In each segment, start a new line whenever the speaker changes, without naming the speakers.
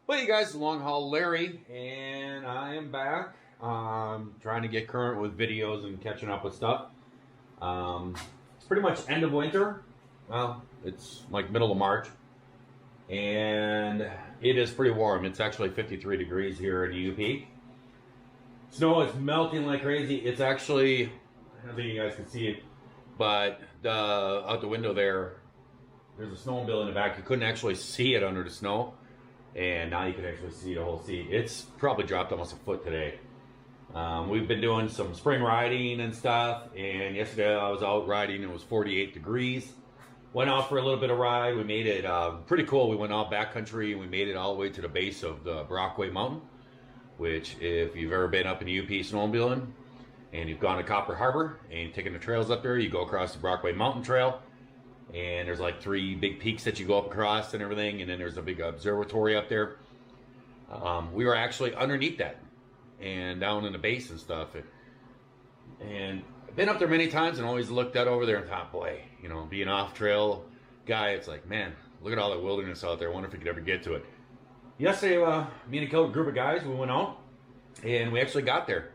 Well, you guys, Long Haul Larry, and I am back. Trying to get current with videos and catching up with stuff. It's pretty much end of winter. Well, it's like middle of March, and it is pretty warm. It's actually 53 degrees here in the UP. Snow is melting like crazy. It's actually, I don't think you guys can see it, but out the window there's a snowmobile in the back. You couldn't actually see it under the snow. And now you can actually see the whole seat. It's probably dropped almost a foot today. We've been doing some spring riding and stuff, and yesterday I was out riding. It was 48 degrees. Went out for a little bit of ride. We made it pretty cool. We went out backcountry and we made it all the way to the base of the Brockway Mountain, which if you've ever been up in the UP snowmobiling and you've gone to Copper Harbor and taken the trails up there, you go across the Brockway Mountain Trail. And there's like 3 big peaks that you go up across and everything, and then there's a big observatory up there. We were actually underneath that and down in the base and stuff. And I've been up there many times and always looked out over there and thought, boy, you know, being off trail guy, it's like, man, look at all that wilderness out there. I wonder if we could ever get to it. Yesterday, me and a group of guys, we went out and we actually got there.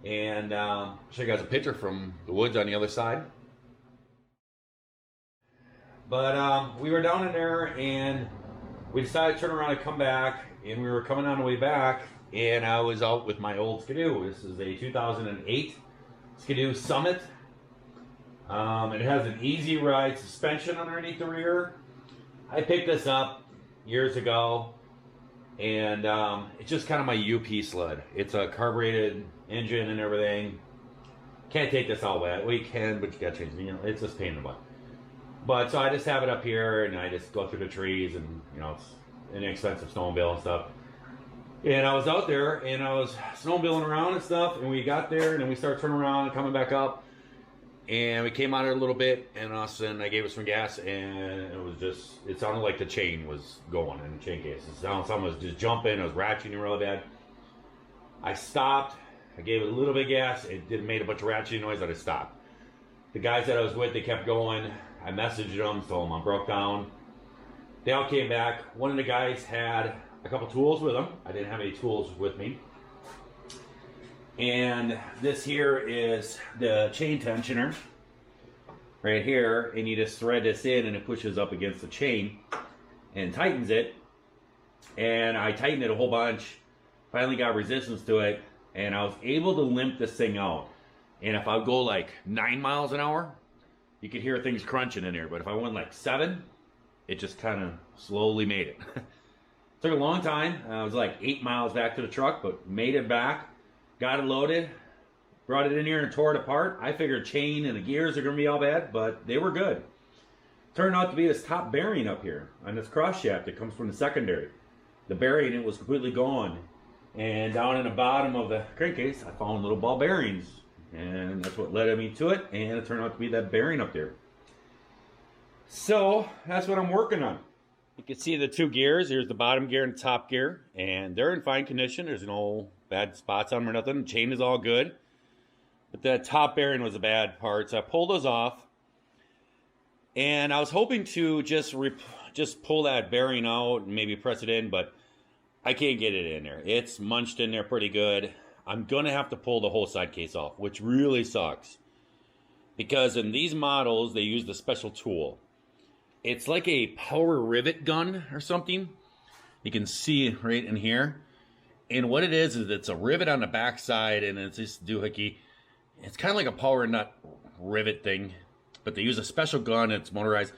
And I'll show you guys a picture from the woods on the other side. But we were down in there and we decided to turn around and come back, and we were coming on the way back and I was out with my old Skidoo. This is a 2008 Skidoo Summit. It has an easy ride suspension underneath the rear. I picked this up years ago, and it's just kind of my UP sled. It's a carbureted engine and everything. Can't take this all wet. We can, but you gotta change it. You know, it's just a pain in the butt. But so I just have it up here and I just go through the trees, and you know, it's an inexpensive snowmobile and stuff. And I was out there and I was snowmobiling around and stuff, and we got there and then we started turning around and coming back up, and we came out of it a little bit, and all of a sudden I gave it some gas, and it sounded like the chain was going in the chain case. It sounded something was just jumping, it was ratcheting real bad. I stopped, I gave it a little bit of gas, it made a bunch of ratcheting noise, and I stopped. The guys that I was with, they kept going. I messaged them, told them I broke down. They all came back. One of the guys had a couple tools with him. I didn't have any tools with me. And this here is the chain tensioner right here, and you just thread this in and it pushes up against the chain and tightens it. And I tightened it a whole bunch, finally got resistance to it, and I was able to limp this thing out. And if I go like 9 miles an hour, you could hear things crunching in there. But if I went like 7, it just kind of slowly made it. Took a long time. I was like 8 miles back to the truck, but made it back. Got it loaded. Brought it in here and tore it apart. I figured chain and the gears are going to be all bad, but they were good. Turned out to be this top bearing up here on this cross shaft that comes from the secondary. The bearing, it was completely gone. And down in the bottom of the crankcase, I found little ball bearings. And that's what led me to it, and it turned out to be that bearing up there. So that's what I'm working on. You can see the 2 gears. Here's the bottom gear and the top gear, and they're in fine condition. There's no bad spots on them or nothing. The chain is all good, but that top bearing was a bad part, so I pulled those off. And I was hoping to just pull that bearing out and maybe press it in, but I can't get it in there. It's munched in there pretty good. I'm going to have to pull the whole side case off, which really sucks. Because in these models, they use the special tool. It's like a power rivet gun or something. You can see it right in here. And what it is it's a rivet on the back side, and it's this doohickey. It's kind of like a power nut rivet thing. But they use a special gun, it's motorized.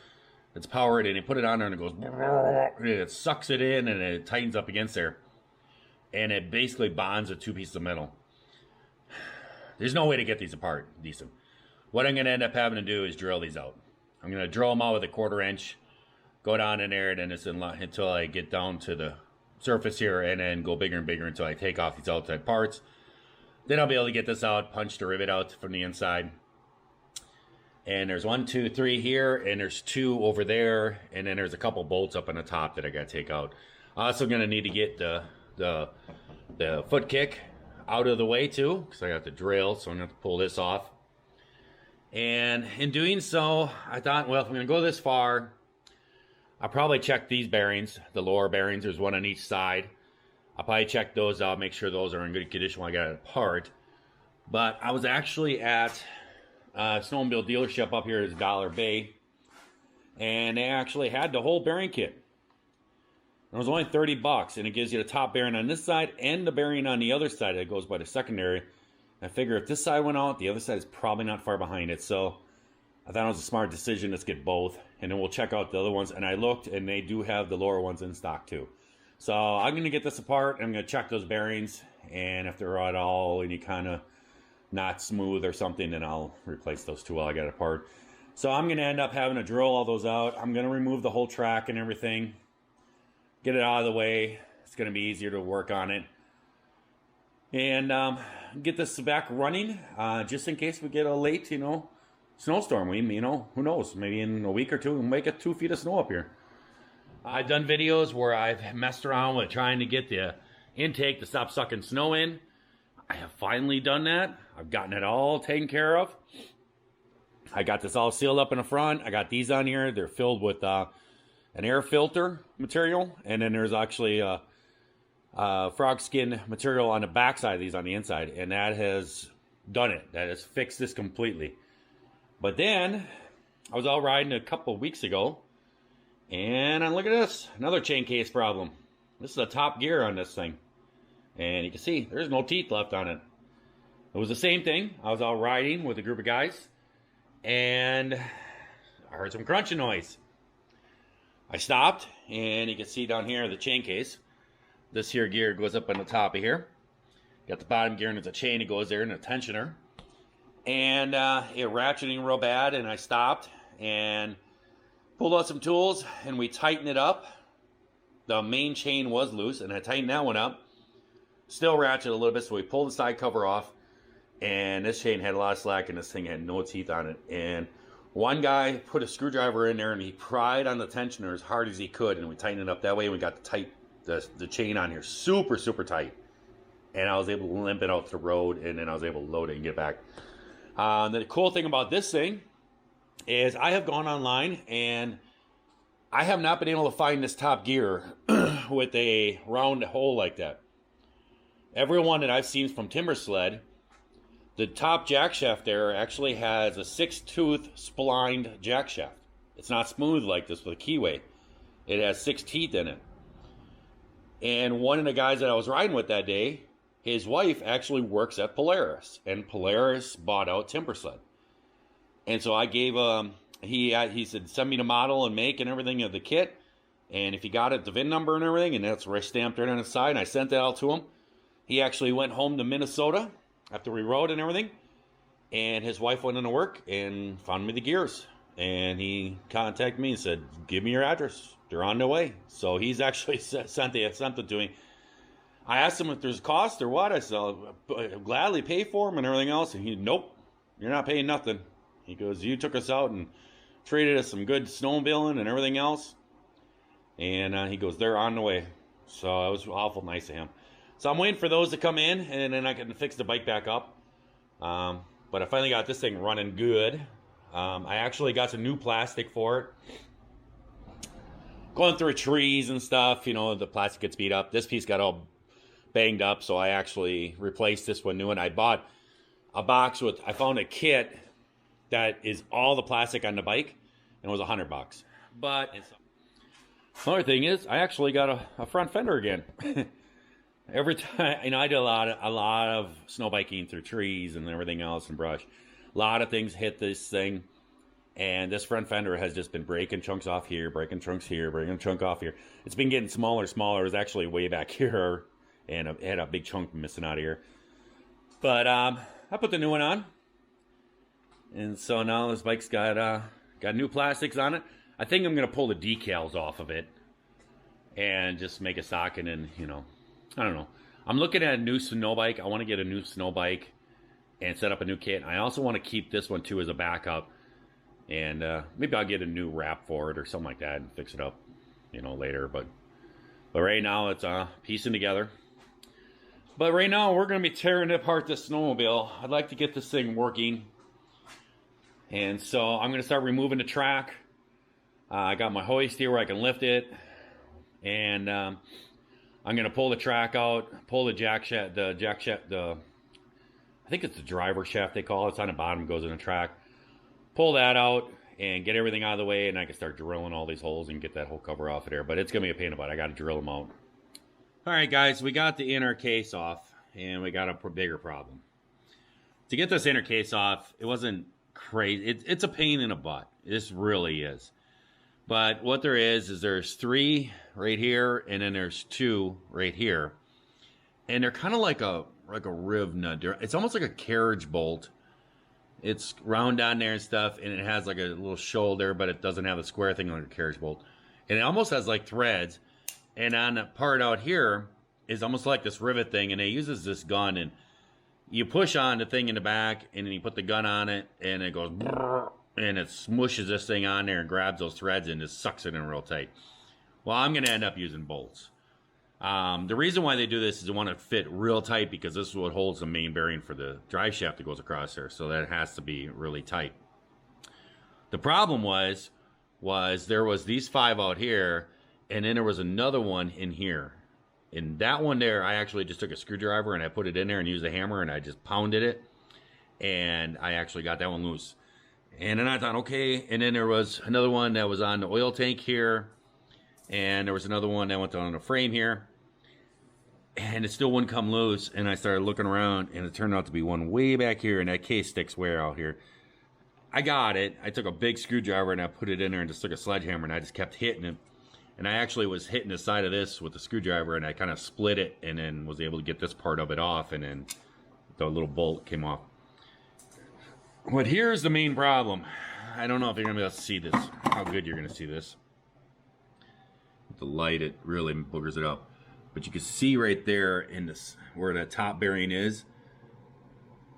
It's powered, and they put it on there, and it goes... And it sucks it in, and it tightens up against there. And it basically bonds the 2 pieces of metal. There's no way to get these apart decent. What I'm going to end up having to do is drill these out. I'm going to drill them out with a 1/4 inch, go down in there, and then it's until I get down to the surface here, and then go bigger and bigger until I take off these outside parts. Then I'll be able to get this out, punch the rivet out from the inside. And there's 1, 2, 3 here, and there's 2 over there, and then there's a couple bolts up on the top that I got to take out. I'm also going to need to get the foot kick out of the way too, because I got the drill, so I'm going to have to pull this off. And in doing so, I thought, well, if I'm going to go this far, I'll probably check these bearings, the lower bearings. There's one on each side. I'll probably check those out, make sure those are in good condition when I get it apart. But I was actually at a snowmobile dealership up here at Dollar Bay, and they actually had the whole bearing kit. It was only 30 bucks, and it gives you the top bearing on this side and the bearing on the other side that goes by the secondary. I figure if this side went out, the other side is probably not far behind it. So I thought it was a smart decision. Let's get both, and then we'll check out the other ones. And I looked, and they do have the lower ones in stock too. So I'm going to get this apart. I'm going to check those bearings, and if they're at all any kind of not smooth or something, then I'll replace those two while I get it apart. So I'm going to end up having to drill all those out. I'm going to remove the whole track and everything, get it out of the way. It's going to be easier to work on it, and get this back running, just in case we get a late, snowstorm. Who knows? Maybe in a week or two, we'll make it 2 feet of snow up here. I've done videos where I've messed around with trying to get the intake to stop sucking snow in. I have finally done that. I've gotten it all taken care of. I got this all sealed up in the front. I got these on here. They're filled with an air filter material, and then there's actually frog skin material on the back side of these on the inside, and that has done it. That has fixed this completely. But then I was out riding a couple of weeks ago, and look at this, another chain case problem. This is a top gear on this thing, and you can see there's no teeth left on it. It was the same thing. I was out riding with a group of guys, and I heard some crunching noise. I stopped, and you can see down here the chain case. This here gear goes up on the top of here. Got the bottom gear, and there's a chain that goes there and a tensioner. And it ratcheting real bad, and I stopped and pulled out some tools, and we tightened it up. The main chain was loose, and I tightened that one up. Still ratchet a little bit, so we pulled the side cover off, and this chain had a lot of slack, and this thing had no teeth on it. And one guy put a screwdriver in there, and he pried on the tensioner as hard as he could, and we tightened it up that way, and we got the chain on here super, super tight. And I was able to limp it out to the road, and then I was able to load it and get back. The cool thing about this thing is I have gone online, and I have not been able to find this top gear with a round hole like that. Every one that I've seen from Timber Sled, the top jack shaft there actually has a 6-tooth splined jack shaft. It's not smooth like this with a keyway. It has 6 teeth in it. And one of the guys that I was riding with that day, his wife actually works at Polaris, and Polaris bought out Timber Sled. And so I gave he said send me the model and make and everything of the kit, and if he got it, the VIN number and everything, and that's where I stamped it on the side, and I sent that out to him. He actually went home to Minnesota after we rode and everything, and his wife went into work and found me the gears, and he contacted me and said, give me your address, they're on their way. So he's actually sent it to me. I asked him if there's a cost or what. I said, I'll gladly pay for them and everything else. And he, nope, you're not paying nothing. He goes, you took us out and treated us some good snowmobiling and everything else. And he goes, they're on the way. So it was awful nice of him. So I'm waiting for those to come in, and then I can fix the bike back up. But I finally got this thing running good. I actually got some new plastic for it. Going through trees and stuff, the plastic gets beat up. This piece got all banged up, so I actually replaced this one new, and I bought a box I found a kit that is all the plastic on the bike, and it was $100. But another thing is, I actually got a front fender again. Every time, I did a lot of snow biking through trees and everything else and brush. A lot of things hit this thing, and this front fender has just been breaking chunks off here, breaking chunks here, breaking a chunk off here. It's been getting smaller and smaller. It was actually way back here, and it had a big chunk missing out of here. But I put the new one on, and so now this bike's got new plastics on it. I think I'm gonna pull the decals off of it and just make a stock, and then I don't know. I'm looking at a new snow bike. I want to get a new snow bike and set up a new kit. I also want to keep this one too as a backup, and maybe I'll get a new wrap for it or something like that and fix it up, later. But right now it's piecing together. But right now we're going to be tearing apart this snowmobile. I'd like to get this thing working, and so I'm going to start removing the track. I got my hoist here where I can lift it, and I'm gonna pull the track out, pull the jack shaft, I think it's the driver shaft they call it. It's on the bottom, goes in the track. Pull that out and get everything out of the way, and I can start drilling all these holes and get that whole cover off of there. But it's gonna be a pain in the butt. I got to drill them out. All right, guys, we got the inner case off, and we got a bigger problem. To get this inner case off, it wasn't crazy. It's a pain in the butt. This really is. But what there is there's 3 right here, and then there's 2 right here, and they're kind of like a riv nut. It's almost like a carriage bolt. It's round on there and stuff, and it has like a little shoulder, but it doesn't have a square thing like a carriage bolt. And it almost has like threads. And on the part out here is almost like this rivet thing, and it uses this gun, and you push on the thing in the back, and then you put the gun on it, and it goes brrr, and it smushes this thing on there and grabs those threads and just sucks it in real tight. Well, I'm going to end up using bolts. The reason why they do this is they want to fit real tight, because this is what holds the main bearing for the drive shaft that goes across there. So that has to be really tight. The problem was there was these 5 out here, and then there was another one in here. And that one there, I actually just took a screwdriver and I put it in there and used a hammer and I just pounded it. And I actually got that one loose. And then I thought, okay. And then there was another one that was on the oil tank here. And there was another one that went on the frame here. And it still wouldn't come loose. And I started looking around, and it turned out to be one way back here. And that case sticks way out here. I got it. I took a big screwdriver and I put it in there and just took a sledgehammer. And I just kept hitting it. And I actually was hitting the side of this with the screwdriver. And I kind of split it. And then was able to get this part of it off. And then the little bolt came off. But here's the main problem. I don't know if you're going to be able to see this. How good you're going to see this. With the light, it really boogers it up. But you can see right there in this, where the top bearing is,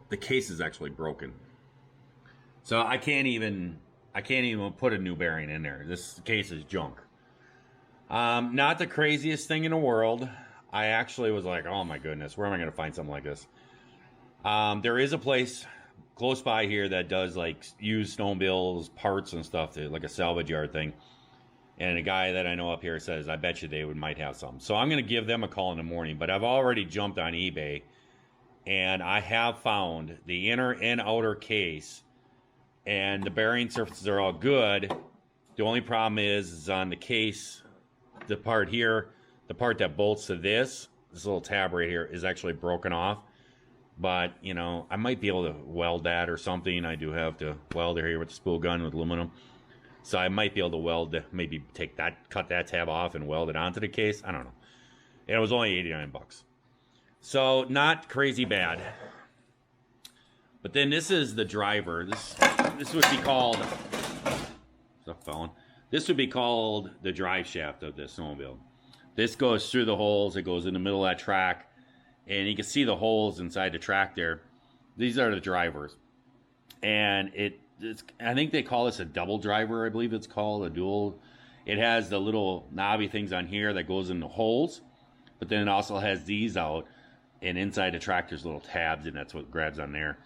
the case is actually broken. So I can't even put a new bearing in there. This case is junk. Not the craziest thing in the world. I actually was like, oh my goodness, where am I going to find something like this? There is a place close by here that does like used snowmobiles, parts and stuff, like a salvage yard thing. And a guy that I know up here says, I bet you they might have some. So I'm going to give them a call in the morning. But I've already jumped on eBay, and I have found the inner and outer case, and the bearing surfaces are all good. The only problem is on the case, the part here, the part that bolts to this little tab right here is actually broken off. But, you know, I might be able to weld that or something. I do have to weld it here with the spool gun with aluminum. So I might be able to weld, maybe cut that tab off and weld it onto the case. I don't know. And it was only 89 bucks. So not crazy bad. But then this is the driver. This would be called, this would be called the drive shaft of this snowmobile. This goes through the holes. It goes in the middle of that track. And you can see the holes inside the track there. These are the drivers. And I think they call this a double driver, I believe it's called, a dual. It has the little knobby things on here that goes in the holes. But then it also has these out. And inside the track there's little tabs, and that's what grabs on there.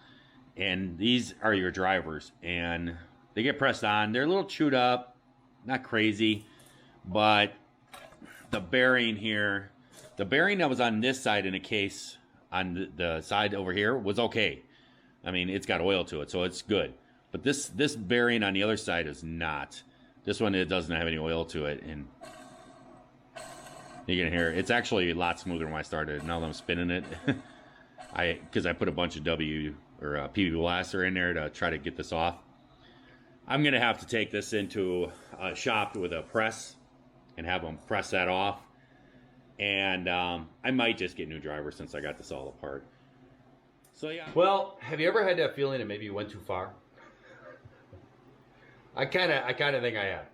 And these are your drivers. And they get pressed on. They're a little chewed up. Not crazy. But the bearing here, the bearing that was on this side in the case, on the side over here, was okay. I mean, it's got oil to it, so it's good. But this bearing on the other side is not. This one, it doesn't have any oil to it. And you can hear it's actually a lot smoother than when I started. Now that I'm spinning it, because I put a bunch of PB Blaster in there to try to get this off. I'm going to have to take this into a shop with a press and have them press that off. And I might just get new drivers since I got this all apart. So yeah.
Well, have you ever had that feeling that maybe you went too far? I kind of think I have.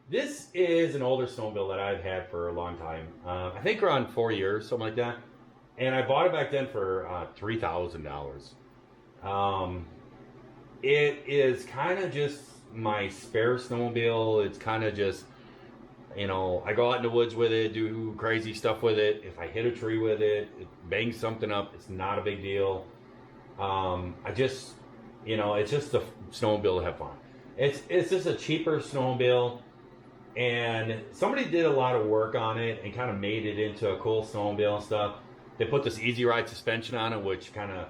This is an older snowmobile that I've had for a long time. I think around 4 years, something like that. And I bought it back then for $3,000. It is kind of just my spare snowmobile. It's kind of just, you know, I go out in the woods with it, do crazy stuff with it. If I hit a tree with it, it bangs something up, it's not a big deal. I just, you know, it's just a snowmobile to have fun. It's just a cheaper snowmobile, and somebody did a lot of work on it and kind of made it into a cool snowmobile and stuff. They put this easy ride suspension on it, which kind of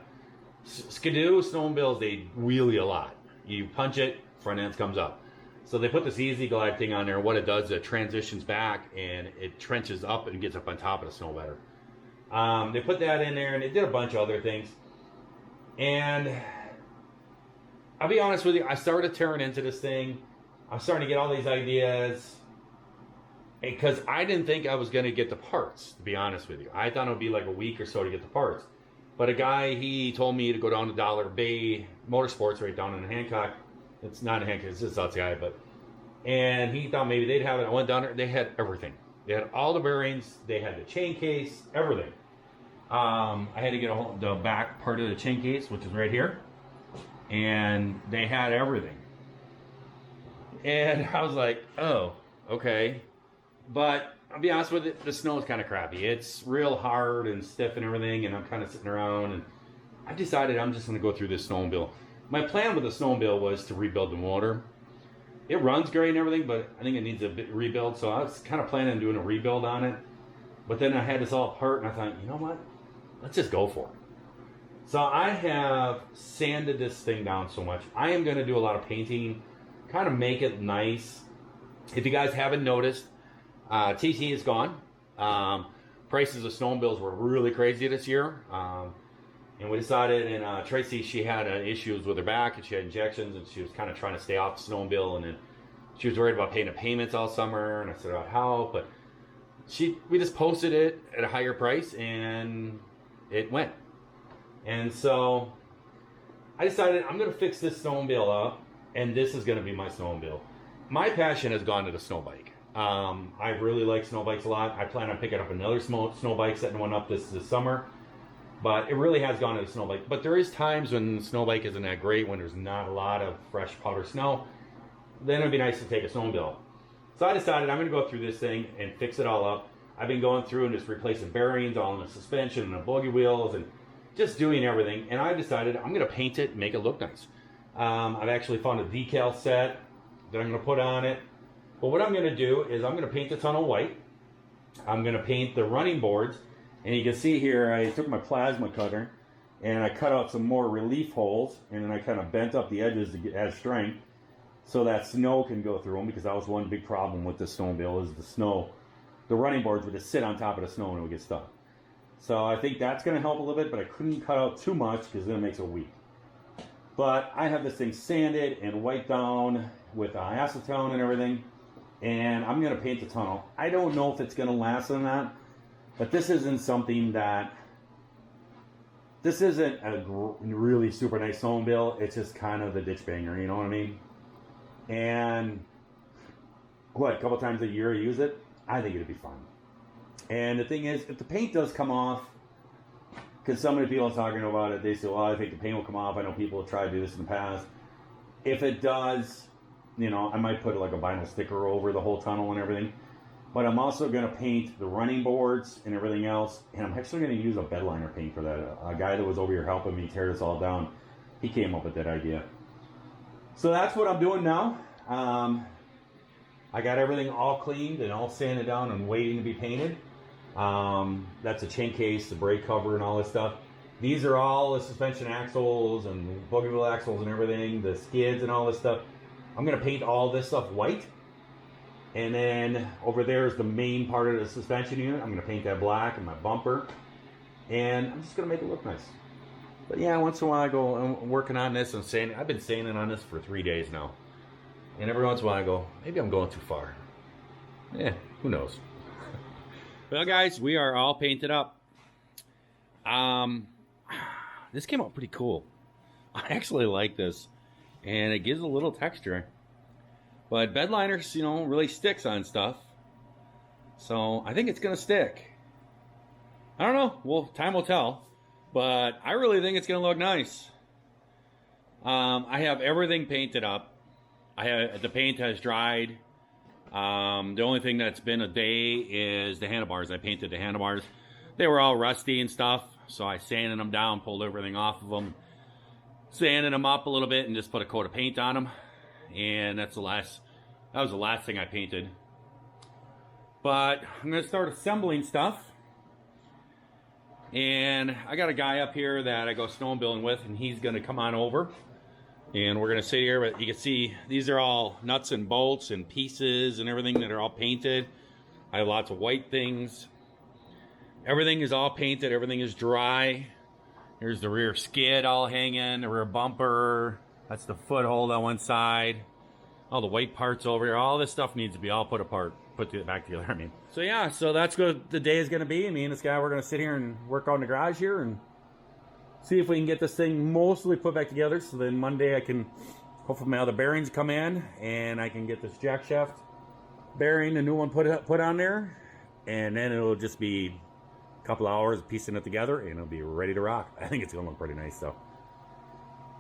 Skidoo snowmobiles, they wheelie a lot. You punch it, front end comes up. So they put this easy glide thing on there. What it does, it transitions back and it trenches up and gets up on top of the snow better. They put that in there, and they did a bunch of other things. And I'll be honest with you, I started tearing into this thing. I'm starting to get all these ideas because I didn't think I was going to get the parts, to be honest with you. I thought it would be like a week or so to get the parts. But a guy, he told me to go down to Dollar Bay Motorsports right down in Hancock. It's not in Hancock, it's just outside, and he thought maybe they'd have it. I went down there, they had everything. They had all the bearings, they had the chain case, everything. I had to get the back part of the chain case, which is right here, and they had everything. And I was like, oh, okay. But I'll be honest with you, the snow is kind of crappy. It's real hard and stiff and everything, and I'm kind of sitting around, and I decided I'm just going to go through this snowmobile. My plan with the snowmobile was to rebuild the motor. It runs great and everything, but I think it needs a bit rebuild, so I was kind of planning on doing a rebuild on it. But then I had this all apart, and I thought, you know what? Let's just go for it. So I have sanded this thing down so much. I am going to do a lot of painting, kind of make it nice. If you guys haven't noticed, TT is gone. Prices of snowmobiles were really crazy this year. And we decided, and Tracy, she had issues with her back, and she had injections, and she was kind of trying to stay off the snowmobile, and then she was worried about paying the payments all summer, and I said, I'd help, but we just posted it at a higher price, and it went. And so I decided I'm going to fix this snowmobile up, and this is going to be my snowmobile. My passion has gone to the snow bike. I really like snow bikes a lot. I plan on picking up another snow bike, setting one up this summer. But it really has gone to the snow bike. But there is times when the snow bike isn't that great, when there's not a lot of fresh powder snow. Then it'd be nice to take a snowmobile. So I decided I'm going to go through this thing and fix it all up. I've been going through and just replacing bearings, all in the suspension and the bogey wheels, and just doing everything. And I decided I'm going to paint it and make it look nice. I've actually found a decal set that I'm going to put on it. But what I'm going to do is I'm going to paint the tunnel white. I'm going to paint the running boards. And you can see here, I took my plasma cutter and I cut out some more relief holes, and then I kind of bent up the edges to add strength so that snow can go through them, because that was one big problem with the snowmobile is the snow. The running boards would just sit on top of the snow and it would get stuck. So I think that's going to help a little bit, but I couldn't cut out too much because then it makes it weak. But I have this thing sanded and wiped down with acetone and everything, and I'm going to paint the tunnel. I don't know if it's going to last or not. But this isn't something that, this isn't a really super nice snowmobile. It's just kind of the ditch banger, you know what I mean? And a couple times a year I use it, I think it'd be fun. And the thing is, if the paint does come off, because so many people are talking about it, they say, well, I think the paint will come off. I know people have tried to do this in the past. If it does, you know, I might put like a vinyl sticker over the whole tunnel and everything. But I'm also going to paint the running boards and everything else. And I'm actually going to use a bedliner paint for that. A guy that was over here helping me tear this all down, he came up with that idea. So that's what I'm doing now. I got everything all cleaned and all sanded down and waiting to be painted. That's a chain case, the brake cover and all this stuff. These are all the suspension axles and bogey wheel axles and everything, the skids and all this stuff. I'm going to paint all this stuff white. And then over there is the main part of the suspension unit. I'm going to paint that black and my bumper. And I'm just going to make it look nice. But yeah, once in a while I go, I'm working on this and sanding. I've been sanding on this for 3 days now. And every once in a while I go, maybe I'm going too far. Yeah, who knows? Well, guys, we are all painted up. This came out pretty cool. I actually like this. And it gives a little texture. But bed liners, you know, really sticks on stuff. So I think it's going to stick. I don't know. Well, time will tell. But I really think it's going to look nice. I have everything painted up. The paint has dried. The only thing that's been a day is the handlebars. I painted the handlebars. They were all rusty and stuff. So I sanded them down, pulled everything off of them. Sanded them up a little bit and just put a coat of paint on them.
and that was the last thing I painted. But I'm gonna start assembling stuff. And I got a guy up here that I go snowmobiling with, and he's gonna come on over. And we're gonna sit here, but you can see these are all nuts and bolts and pieces and everything that are all painted. I have lots of white things. Everything is all painted, everything is dry. Here's the rear skid all hanging, the rear bumper. That's the foothold on one side. All the white parts over here. All this stuff needs to be all put back together, I mean. So yeah, so that's what the day is gonna be. Me and this guy, we're gonna sit here and work on the garage here and see if we can get this thing mostly put back together. So then Monday I can, hopefully my other bearings come in and I can get this jack shaft bearing, the new one put on there. And then it'll just be a couple hours piecing it together and it'll be ready to rock. I think it's gonna look pretty nice though.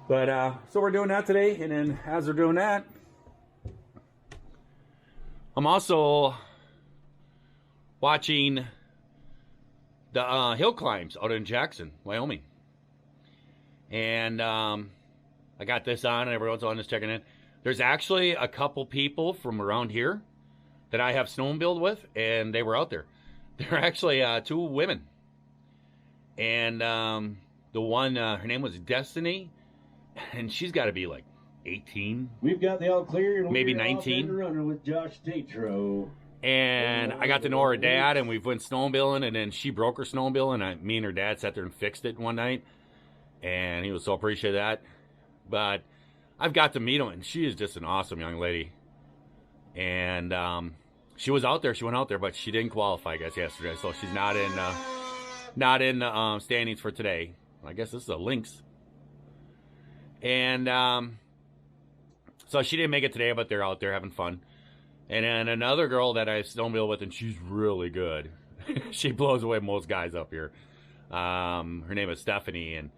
But so we're doing that today, and then as we're doing that, I'm also watching the hill climbs out in Jackson, Wyoming. And I got this on, and everyone's on just checking in. There's actually a couple people from around here that I have snowmobiled with, and they were out there. They're actually 2 women. And the one, her name was Destiny, and she's got to be like 18.
We've got the all clear, and
maybe
we're
19.
Running with Josh Tatro.
And I got to know her dad, and we went snowmobiling, and then she broke her snowmobile, and me and her dad sat there and fixed it one night, and he was so appreciative of that. But I've got to meet him, and she is just an awesome young lady. And she was out there, she went out there, but she didn't qualify, I guess, yesterday, so she's not in the standings for today. I guess this is a Lynx. And so she didn't make it today, but they're out there having fun. And then another girl that I snowmobile with, and she's really good. She blows away most guys up here. Her name is Stephanie, and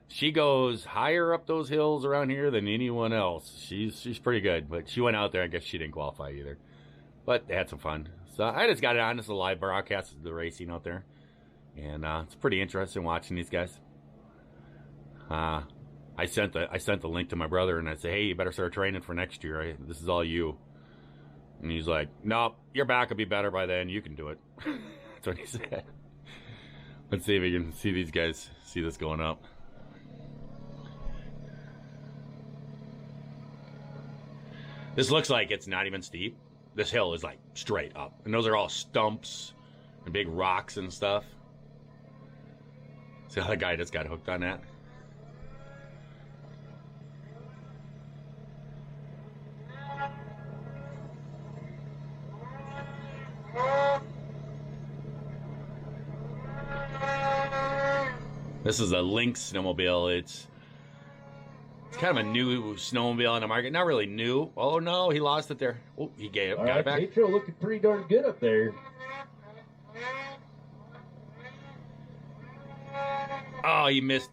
she goes higher up those hills around here than anyone else. She's pretty good, but she went out there. I guess she didn't qualify either. But they had some fun. So I just got it on. It's a live broadcast of the racing out there. And it's pretty interesting watching these guys. I sent the link to my brother, and I said, hey, you better start training for next year. This is all you. And he's like, nope, your back will be better by then. You can do it. That's what he said. Let's see if we can see these guys see this going up. This looks like it's not even steep. This hill is like straight up. And those are all stumps and big rocks and stuff. See how the guy just got hooked on that? This is a Lynx snowmobile. It's kind of a new snowmobile on the market. Not really new. Oh no, he lost it there. Oh, he got it back.
Tatro looking pretty darn good up there.
Oh, he missed.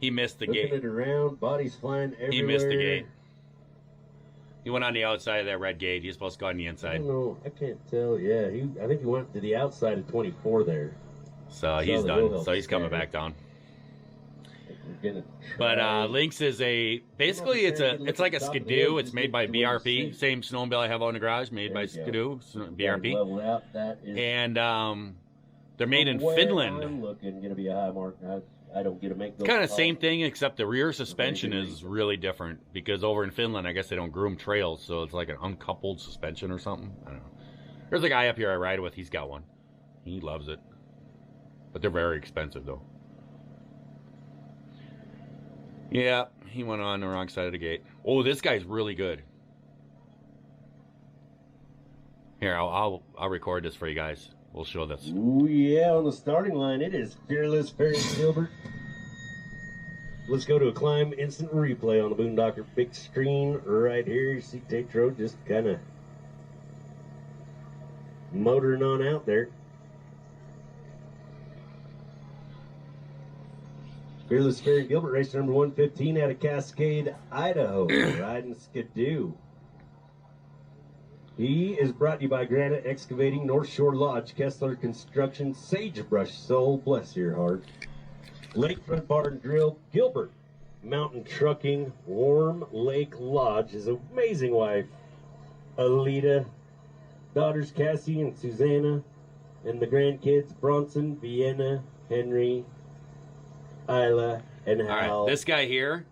He missed the gate.
Looking it around, bodies flying everywhere.
He missed the gate. He went on the outside of that red gate. He's supposed to go on the
I
inside.
don't know. I can't tell. Yeah, I think he went to the outside of 24 there.
So he's done. So he's coming back down. But Lynx is basically it's like a Skidoo. It's made by BRP. Same snowmobile I have out in the garage, made by Skidoo, BRP. And they're made in Finland.
I'm looking gonna be a high mark. I don't get to make those.
Kind of same thing, except the rear suspension is really different because over in Finland, I guess they don't groom trails, so it's like an uncoupled suspension or something. I don't know. There's a guy up here I ride with. He's got one. He loves it, but they're very expensive though. Yeah, he went on the wrong side of the gate. Oh, this guy's really good. Here, I'll record this for you guys. We'll show this.
Ooh, yeah, on the starting line, it is Fearless Barry Gilbert. Let's go to a climb instant replay on the Boondocker big screen right here. You see Tatro just kind of motoring on out there. Fearless Barry Gilbert, race number 115 out of Cascade, Idaho, riding Skidoo. He is brought to you by Granite Excavating, North Shore Lodge, Kessler Construction, Sagebrush Soul, bless your heart. Lakefront Bar and Grill, Gilbert, Mountain Trucking Warm Lake Lodge. His amazing wife, Alita, daughters Cassie and Susanna, and the grandkids Bronson, Vienna, Henry, Isla, and Hal.
All right, this guy here,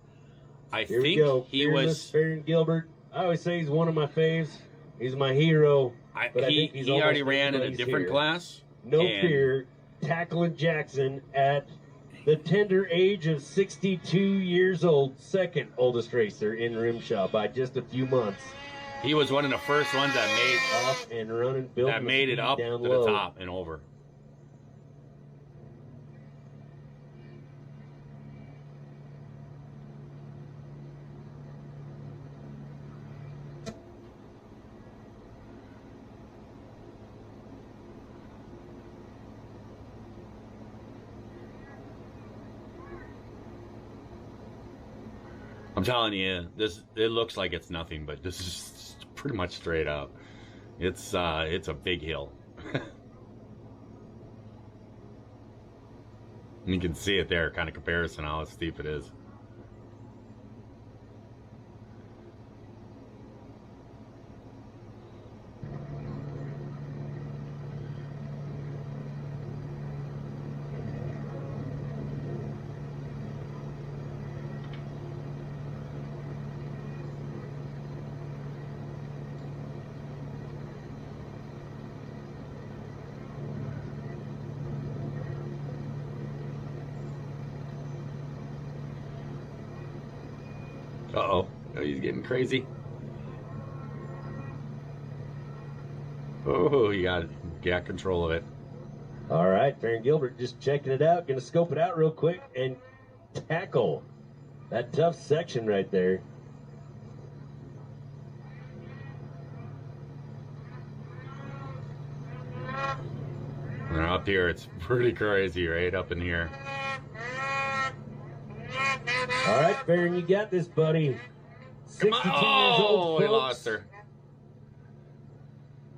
Here we go.
he
Fearless
was.
Farron Gilbert. I always say he's one of my faves. He's my hero. But I think he's
he already
almost
ran in a
everybody's
different
here.
class.
No
and
fear, tackling Jackson at the tender age of 62 years old, second oldest racer in Rimshaw by just a few months.
He was one of the first ones
Off and running, building
that made it up to
down
the
low.
top and over. I'm telling you, it looks like it's nothing, but this is pretty much straight up. It's a big hill. You can see it there, kind of comparison how steep it is. Uh-oh. Oh, he's getting crazy. Oh, he got control of it.
All right, Farron Gilbert just checking it out. Going to scope it out real quick and tackle that tough section right there.
And up here, it's pretty crazy right up in here.
All right, Farron, you got this, buddy. 62 years old,
he
folks.
lost her.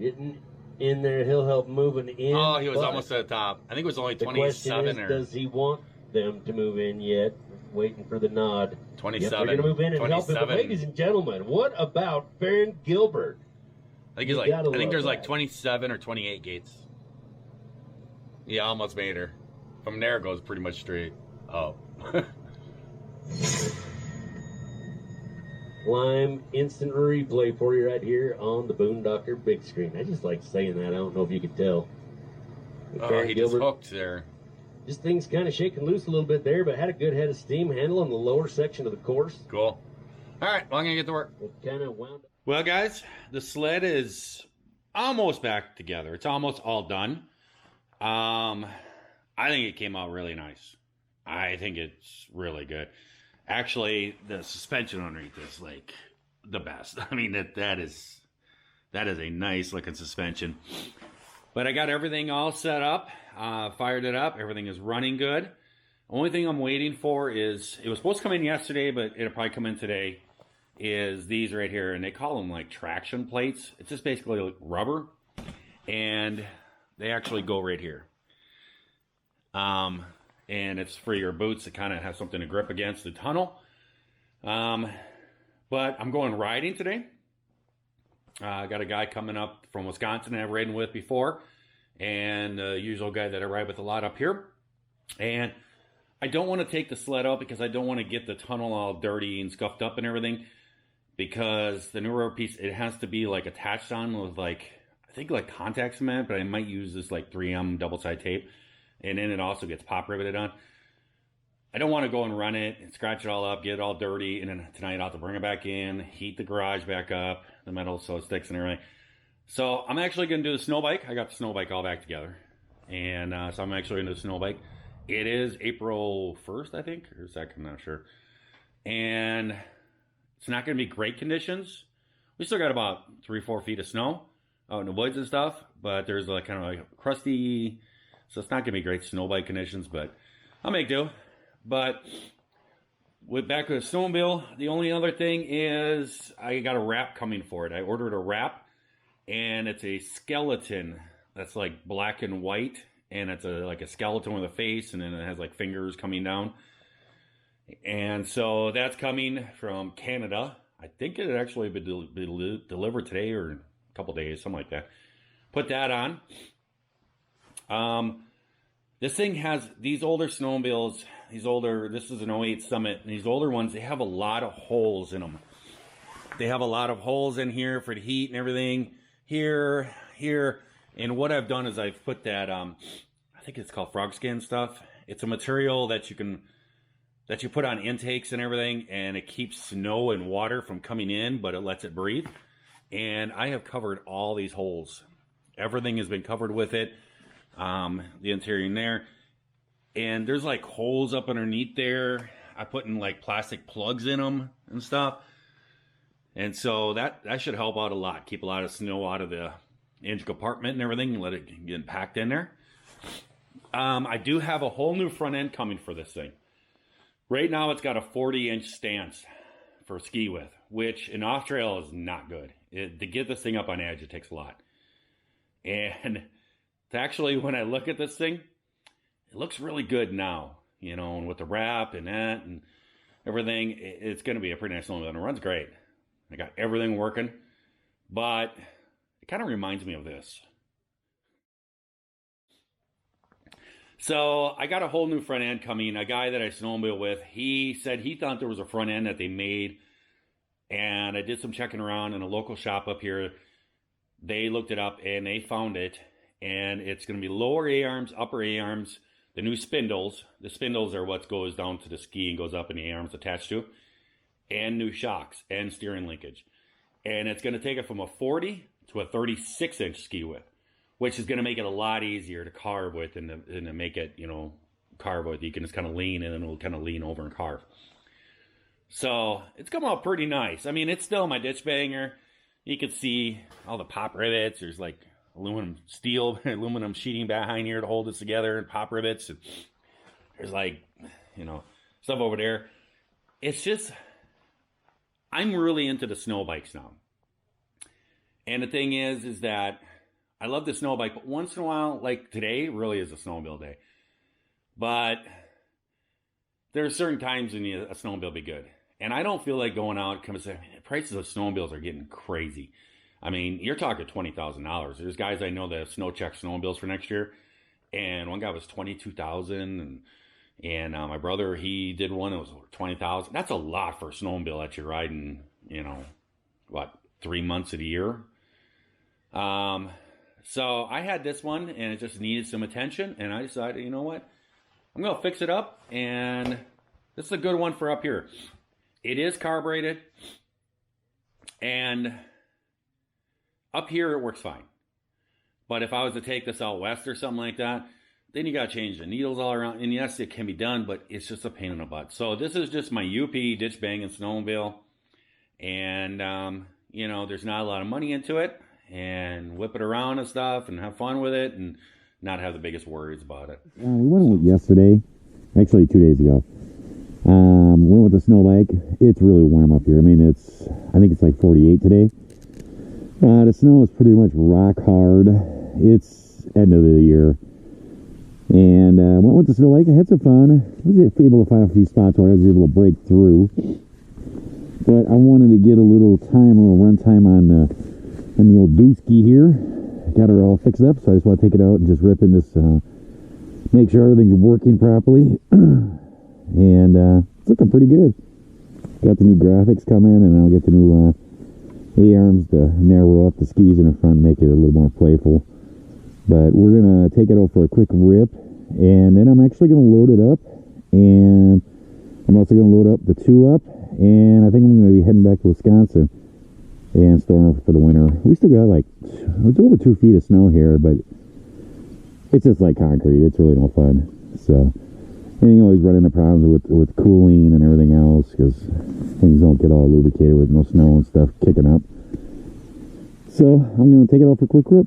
Getting in there, he'll help moving in.
Oh, he was
but
almost at the top. I think it was only
the question
27
is,
or
does he want them to move in yet? Waiting for the nod.
27.
Yep, they're going to move in and help him. But
27.
ladies and gentlemen, what about Farron Gilbert?
I think
You
he's like,
gotta
I think
love
there's like
that.
27 or 28 gates. Yeah, almost made her. From there it goes pretty much straight. Oh.
Climb instant replay for you right here on the Boondocker big screen. I just like saying that. I don't know if you could tell. But
Oh,
Farron
he just
Gilbert,
hooked there.
just things kind of shaking loose a little bit there, but had a good head of steam handling the lower section of the course.
Cool. All right, well, I'm going to get to work.
It kind of wound up.
Well, guys, the sled is almost back together. It's almost all done. I think it came out really nice. I think it's really good. Actually, the suspension underneath is like the best. I mean, that is a nice looking suspension. But I got everything all set up, fired it up. Everything is running good. Only thing I'm waiting for is, it was supposed to come in yesterday, but it'll probably come in today, is these right here. And they call them like traction plates. It's just basically like rubber. And they actually go right here. And it's for your boots to kind of have something to grip against the tunnel. But I'm going riding today. I got a guy coming up from Wisconsin that I've ridden with before, and the usual guy that I ride with a lot up here. And I don't want to take the sled out because I don't want to get the tunnel all dirty and scuffed up and everything, because the new rubber piece, it has to be like attached on with like, I think like contact cement, but I might use this like 3M double-side tape. And then it also gets pop riveted on. I don't want to go and run it and scratch it all up, get it all dirty, and then tonight I'll have to bring it back in, heat the garage back up, the metal so it sticks and everything. So I'm actually going to do the snow bike. I got the snow bike all back together. And so I'm actually going to do the snow bike. It is April 1st, I think, or 2nd, I'm not sure. And it's not going to be great conditions. We still got about 3-4 feet of snow out in the woods and stuff, but there's like kind of like crusty, so it's not going to be great snow bike conditions, but I'll make do. But with back to the snowmobile, the only other thing is I got a wrap coming for it. I ordered a wrap, and it's a skeleton that's like black and white, and it's like a skeleton with a face, and then it has like fingers coming down. And so that's coming from Canada. I think it actually be delivered today or a couple days, something like that. Put that on. This thing has these older snowmobiles, this is an '08 Summit, and these older ones, they have a lot of holes in them. They have a lot of holes in here for the heat and everything. Here. And what I've done is I've put that, I think it's called frog skin stuff. It's a material that you put on intakes and everything, and it keeps snow and water from coming in, but it lets it breathe. And I have covered all these holes. Everything has been covered with it. The interior in there. And there's like holes up underneath there. I put in like plastic plugs in them and stuff. And so that should help out a lot. Keep a lot of snow out of the engine compartment and everything, and let it get packed in there. I do have a whole new front end coming for this thing. Right now it's got a 40-inch stance for ski with, which in off-trail is not good. To get this thing up on edge, it takes a lot. And actually, when I look at this thing, it looks really good now, and with the wrap and that and everything, it's going to be a pretty nice snowmobile, and it runs great. I got everything working, but it kind of reminds me of this. So I got a whole new front end coming. A guy that I snowmobile with, he said he thought there was a front end that they made, and I did some checking around in a local shop up here. They looked it up and they found it, and it's going to be lower A-arms, upper A-arms, the new spindles. The spindles are what goes down to the ski and goes up in the A-arms attached to, and new shocks and steering linkage. And it's going to take it from a 40 to a 36-inch ski width, which is going to make it a lot easier to carve with and to make it, carve with. You can just kind of lean and then it'll kind of lean over and carve. So it's come out pretty nice. I mean, it's still my ditch banger. You can see all the pop rivets. There's like aluminum sheeting behind here to hold this together, and pop rivets. And there's like, stuff over there. It's just, I'm really into the snow bikes now. And the thing is that I love the snow bike, but once in a while, like today really is a snowmobile day. But there are certain times when a snowmobile will be good. And I don't feel like going out and saying, the prices of snowmobiles are getting crazy. I mean, you're talking $20,000. There's guys I know that have snow check snowmobiles for next year. And one guy was $22,000. And my brother, he did one that was over $20,000. That's a lot for a snowmobile that you're riding, 3 months of the year. So I had this one, and it just needed some attention. And I decided, you know what? I'm going to fix it up. And this is a good one for up here. It is carbureted. And up here, it works fine. But if I was to take this out west or something like that, then you got to change the needles all around. And yes, it can be done, but it's just a pain in the butt. So this is just my UP ditch banging snowmobile. And, there's not a lot of money into it. And whip it around and stuff and have fun with it and not have the biggest worries about it.
We went yesterday, actually 2 days ago. Went with the snow bike. It's really warm up here. I mean, I think it's like 48 today. The snow is pretty much rock hard. It's end of the year. And went with the snow bike. I had some fun. I was able to find a few spots where I was able to break through. But I wanted to get a little run time on the old dooski here. Got her all fixed up, so I just want to take it out and just rip in this, make sure everything's working properly. And it's looking pretty good. Got the new graphics coming, and I'll get the new A-arms to narrow up the skis in the front and make it a little more playful. But we're going to take it out for a quick rip, and then I'm actually going to load it up, and I'm also going to load up the 2-up, and I think I'm going to be heading back to Wisconsin and storing for the winter. We still got it's over 2 feet of snow here, but it's just like concrete. It's really no fun. So, and you always run into problems with cooling and everything else because things don't get all lubricated with no snow and stuff kicking up. So I'm going to take it off for a quick rip.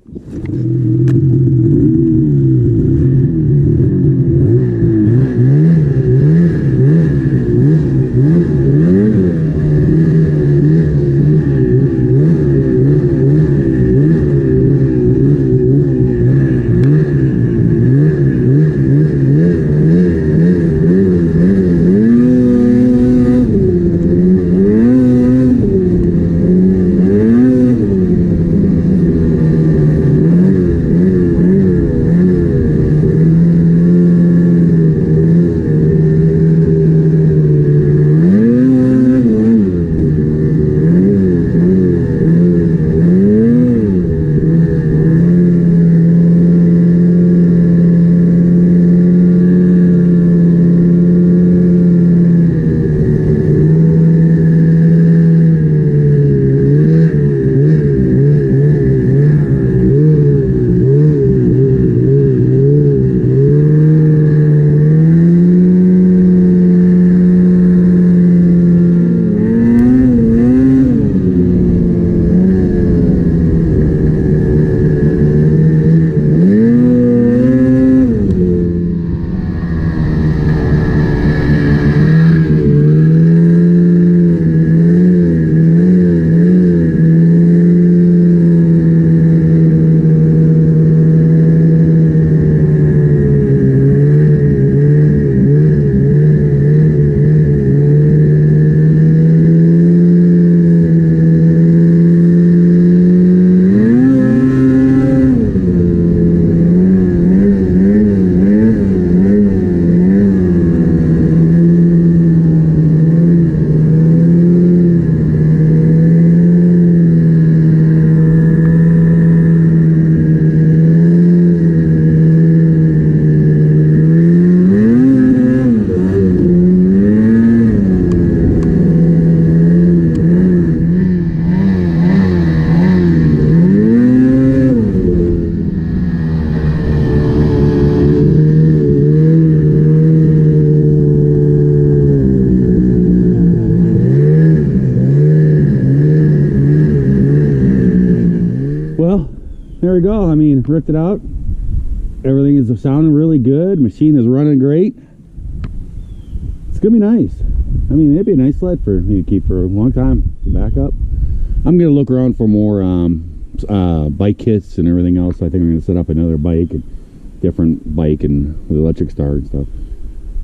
we go. I mean, ripped it out. Everything is sounding really good. Machine is running great. It's gonna be nice. I mean, it'd be a nice sled for me to keep for a long time. Back up. I'm gonna look around for more bike kits and everything else. I think I'm gonna set up another bike, and different bike and with electric start and stuff.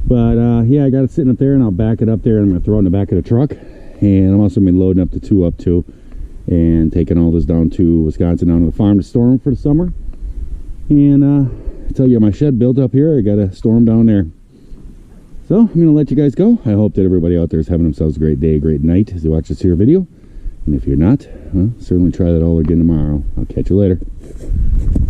But yeah, I got it sitting up there, and I'll back it up there, and I'm gonna throw it in the back of the truck. And I'm also gonna be loading up the 2 up too, and taking all this down to Wisconsin, down to the farm to store them for the summer. And I tell you, my shed built up here, I gotta store them down there. So I'm gonna let you guys go. I hope that everybody out there is having themselves a great day, a great night as they watch this here video. And if you're not, well, certainly try that all again tomorrow. I'll catch you later.